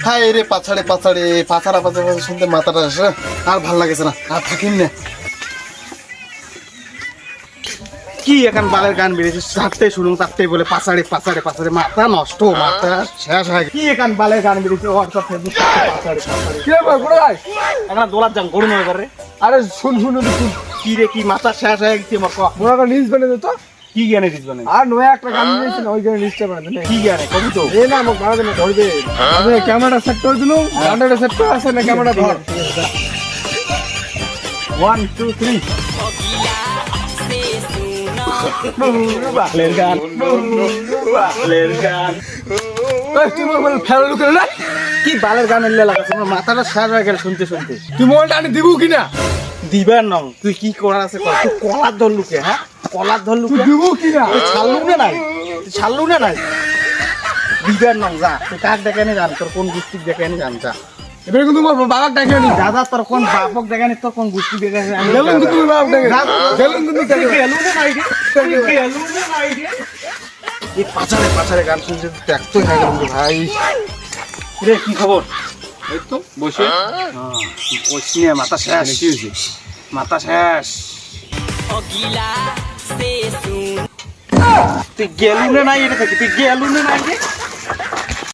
High রে পাছাড়ে পাছাড়ে পাছাড়া পাছাড়া শুনতে মাথাটা আসে আর ভাল লাগেছে না, আর থাকিম না। কি এখন বালের গান বেরিয়েছে, চারটে শুনুন চারটে বলে পাছাড়ে পাছাড়ে পাছাড়ে, মাথা নষ্ট, মাথা শেষ হয়ে গেছে। কি এখন বালের গান বেরিয়েছে হোয়াটসঅ্যাপ ফেসবুক পাছাড়ে পাছাড়ে। কি রে বড় ভাই, এখন দোলার যান গরু নয় করে। আরে শুন শুন শুন, কি রে কি মাথা শেষ হয়ে গেছে আমার। মোরা একটা নিউজ বানিয়ে দিত। কি জ্ঞানে দিস বানে? আর নয়া একটা গান নিয়েছিল, ওই গানে নিউজটা বানাতে না। কি জ্ঞানে কবি তো এই না মোক বানাতে না, ধরবে। আরে ক্যামেরা সেট করে দিলু, ক্যামেরা সেট করে আছে না, ক্যামেরা ধর। 1 2 3 বালের গান, বালের গান। এই তুই মোবাইল ফেলে লুকে না। কি বালের গান এলে লাগাছে, আমার মাথাটা শেষ হয়ে গেল শুনতে শুনতে। তুই মোবাইলটা আনি দিবু কিনা? দিবার নং, তুই কি করার আছে কর। তুই কলার ধর লুকে, হ্যাঁ কলার ধর লুকে দিবু কিনা? তুই ছাড়লু না নাই, তুই ছাড়লু না নাই। দিবার নং যা, তুই কাক দেখে নি জান, তোর কোন গোষ্ঠীর দেখে নি জান যা। এবারে কিন্তু মোর বাবাক ডাকে নি। দাদা তোর কোন বাপক দেখে নি, তোর কোন গোষ্ঠী দেখে নি। গেলুন কিন্তু তুই বাবাক ডাকে। গেলুন কিন্তু ডাকে। গেলু না নাই রে, গেলু না নাই রে। এই পাছাড়ে পাছাড়ে গান শুনতে দেখতে হয়ে গেল ভাই। রে কি খবর? এই তো বসে। বসছি না, মাথা শেষ। কি হইছে? মাথা শেষ। তুই গেলু না নাই এটা থেকে, তুই গেলু না নাই রে।